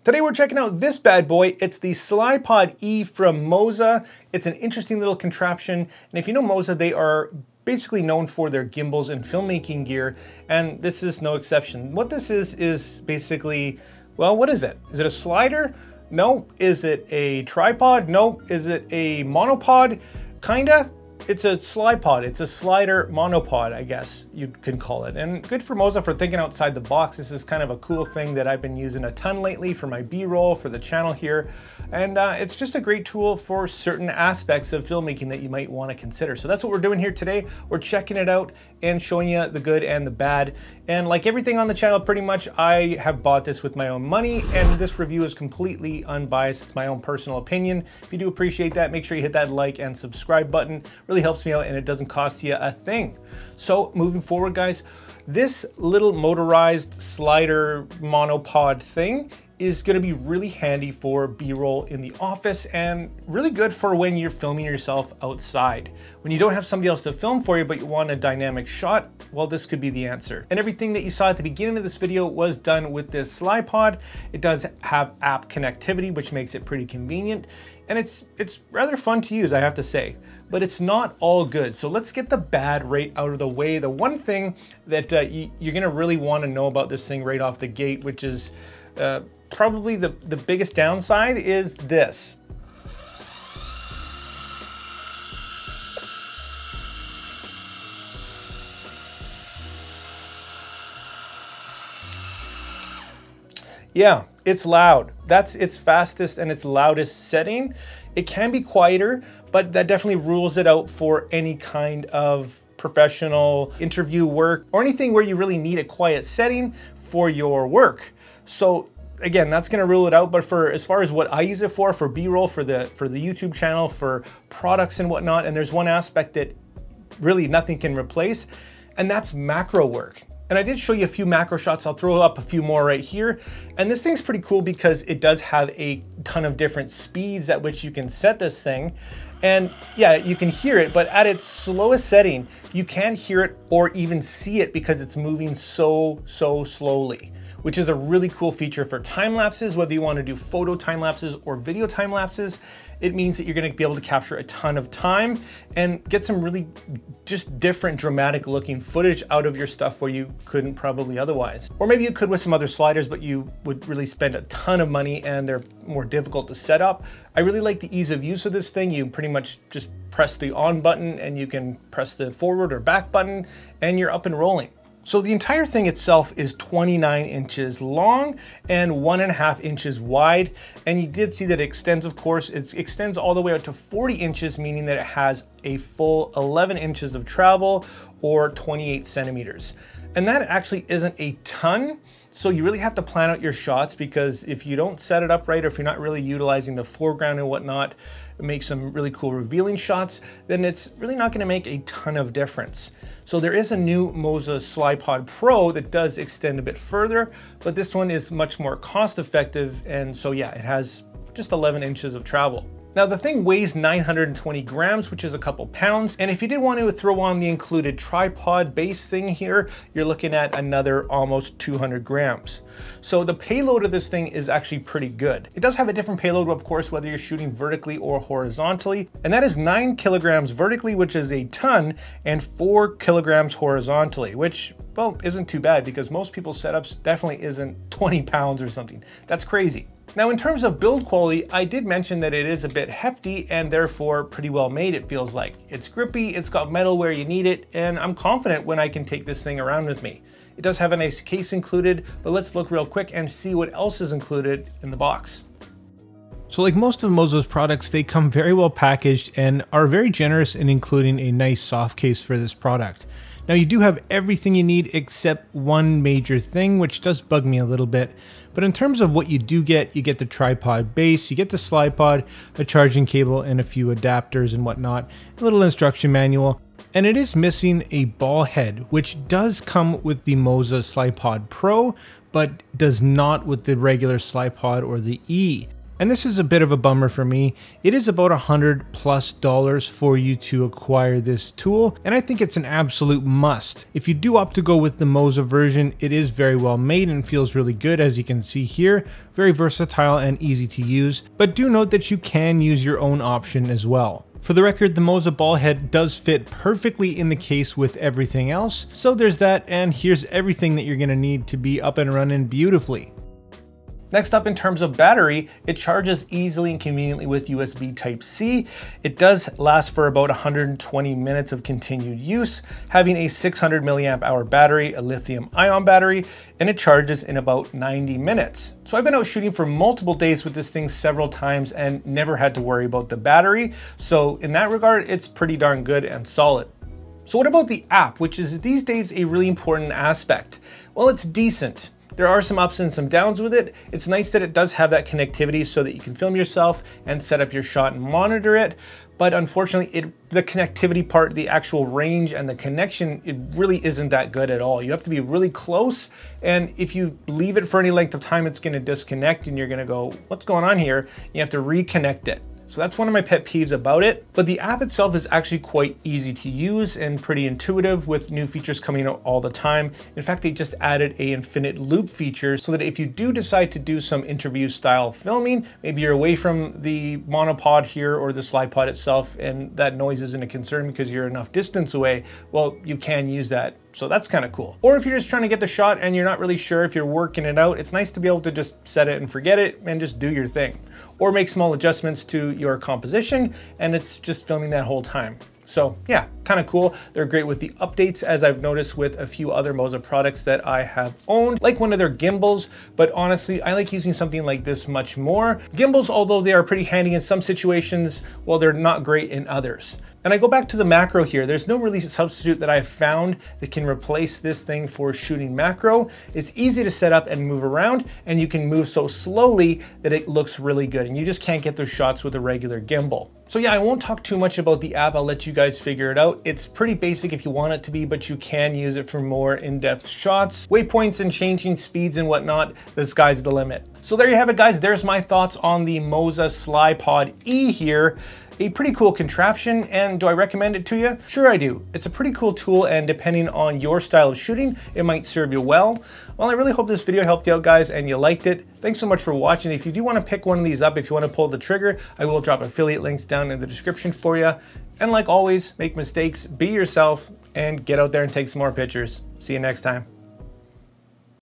Today we're checking out this bad boy. It's the SlyPod E from Moza. It's an interesting little contraption, and if you know Moza, they are basically known for their gimbals and filmmaking gear, and this is no exception. What this is basically, well, what is it? Is it a slider? No. Is it a tripod? No. Is it a monopod? Kinda. It's a SlyPod. It's a slider monopod, I guess you can call it. And good for Moza for thinking outside the box. This is kind of a cool thing that I've been using a ton lately for my B-roll, for the channel here. And it's just a great tool for certain aspects of filmmaking that you might want to consider. So that's what we're doing here today. We're checking it out and showing you the good and the bad. And like everything on the channel, pretty much, I have bought this with my own money, and this review is completely unbiased. It's my own personal opinion. If you do appreciate that, make sure you hit that like and subscribe button. Really helps me out, and it doesn't cost you a thing. So moving forward, guys, this little motorized slider monopod thing is going to be really handy for B-roll in the office, and really good for when you're filming yourself outside. When you don't have somebody else to film for you, but you want a dynamic shot, well, this could be the answer. And everything that you saw at the beginning of this video was done with this SlyPod. It does have app connectivity, which makes it pretty convenient. And it's rather fun to use, I have to say, but it's not all good. So let's get the bad right out of the way. The one thing that you're gonna really wanna know about this thing right off the gate, which is probably the biggest downside, is this. Yeah, it's loud. That's its fastest and its loudest setting. It can be quieter, but that definitely rules it out for any kind of professional interview work or anything where you really need a quiet setting for your work. So again, that's gonna rule it out. But for as far as what I use it for B-roll, for the YouTube channel, for products and whatnot, and there's one aspect that really nothing can replace, and that's macro work. And I did show you a few macro shots. I'll throw up a few more right here. And this thing's pretty cool because it does have a ton of different speeds at which you can set this thing. And yeah, you can hear it, but at its slowest setting, you can't hear it or even see it because it's moving so slowly, which is a really cool feature for time lapses. Whether you want to do photo time lapses or video time lapses, it means that you're going to be able to capture a ton of time and get some really just different dramatic looking footage out of your stuff where you couldn't probably otherwise. Or maybe you could with some other sliders, but you would really spend a ton of money and they're more difficult to set up. I really like the ease of use of this thing. You pretty much just press the on button and you can press the forward or back button and you're up and rolling. So the entire thing itself is 29 inches long and 1.5 inches wide. And you did see that it extends, of course, it extends all the way out to 40 inches, meaning that it has a full 11 inches of travel or 28 centimeters. And that actually isn't a ton. So you really have to plan out your shots, because if you don't set it up right, or if you're not really utilizing the foreground and whatnot, make some really cool revealing shots, then it's really not going to make a ton of difference. So there is a new Moza SlyPod Pro that does extend a bit further, but this one is much more cost effective. And so yeah, it has just 11 inches of travel. Now the thing weighs 920 grams, which is a couple pounds. And if you did want to throw on the included tripod base thing here, you're looking at another almost 200 grams. So the payload of this thing is actually pretty good. It does have a different payload, of course, whether you're shooting vertically or horizontally. And that is 9 kilograms vertically, which is a ton, and 4 kilograms horizontally, which, well, isn't too bad because most people's setups definitely isn't 20 pounds or something. That's crazy. Now, in terms of build quality, I did mention that it is a bit hefty and therefore pretty well made, it feels like. It's grippy, it's got metal where you need it, and I'm confident when I can take this thing around with me. It does have a nice case included, but let's look real quick and see what else is included in the box. So like most of Moza's products, they come very well packaged and are very generous in including a nice soft case for this product. Now you do have everything you need except one major thing, which does bug me a little bit. But in terms of what you do get, you get the tripod base, you get the SlyPod, a charging cable, and a few adapters and whatnot, a little instruction manual. And it is missing a ball head, which does come with the Moza SlyPod Pro, but does not with the regular SlyPod or the E. And this is a bit of a bummer for me. It is about $100+ for you to acquire this tool, and I think it's an absolute must. If you do opt to go with the Moza version, it is very well made and feels really good, as you can see here. Very versatile and easy to use, but do note that you can use your own option as well. For the record, the Moza ball head does fit perfectly in the case with everything else, so there's that, and here's everything that you're going to need to be up and running beautifully. Next up, in terms of battery, it charges easily and conveniently with USB Type-C. It does last for about 120 minutes of continued use, having a 600 milliamp hour battery, a lithium ion battery, and it charges in about 90 minutes. So I've been out shooting for multiple days with this thing several times and never had to worry about the battery. So in that regard, it's pretty darn good and solid. So what about the app, which is these days a really important aspect? Well, it's decent. There are some ups and some downs with it. It's nice that it does have that connectivity so that you can film yourself and set up your shot and monitor it. But unfortunately, the connectivity part, the actual range and the connection, it really isn't that good at all. You have to be really close. And if you leave it for any length of time, it's gonna disconnect and you're gonna go, what's going on here? You have to reconnect it. So that's one of my pet peeves about it. But the app itself is actually quite easy to use and pretty intuitive, with new features coming out all the time. In fact, they just added an infinite loop feature so that if you do decide to do some interview style filming, maybe you're away from the monopod here or the slide pod itself, and that noise isn't a concern because you're enough distance away, well, you can use that. So that's kind of cool. Or if you're just trying to get the shot and you're not really sure if you're working it out, it's nice to be able to just set it and forget it and just do your thing. Or make small adjustments to your composition and it's just filming that whole time. So yeah, kind of cool. They're great with the updates, as I've noticed with a few other Moza products that I have owned, like one of their gimbals, but honestly, I like using something like this much more. Gimbals, although they are pretty handy in some situations, well, they're not great in others. And I go back to the macro here. There's no really substitute that I've found that can replace this thing for shooting macro. It's easy to set up and move around, and you can move so slowly that it looks really good, and you just can't get those shots with a regular gimbal. So yeah, I won't talk too much about the app. I'll let you guys figure it out. It's pretty basic if you want it to be, but you can use it for more in-depth shots, waypoints and changing speeds and whatnot. The sky's the limit. So there you have it, guys. There's my thoughts on the Moza SlyPod E here. A pretty cool contraption, and do I recommend it to you? Sure I do. It's a pretty cool tool, and depending on your style of shooting, it might serve you well. Well, I really hope this video helped you out, guys, and you liked it. Thanks so much for watching. If you do want to pick one of these up, if you want to pull the trigger, I will drop affiliate links down in the description for you. And like always, make mistakes, be yourself, and get out there and take some more pictures. See you next time.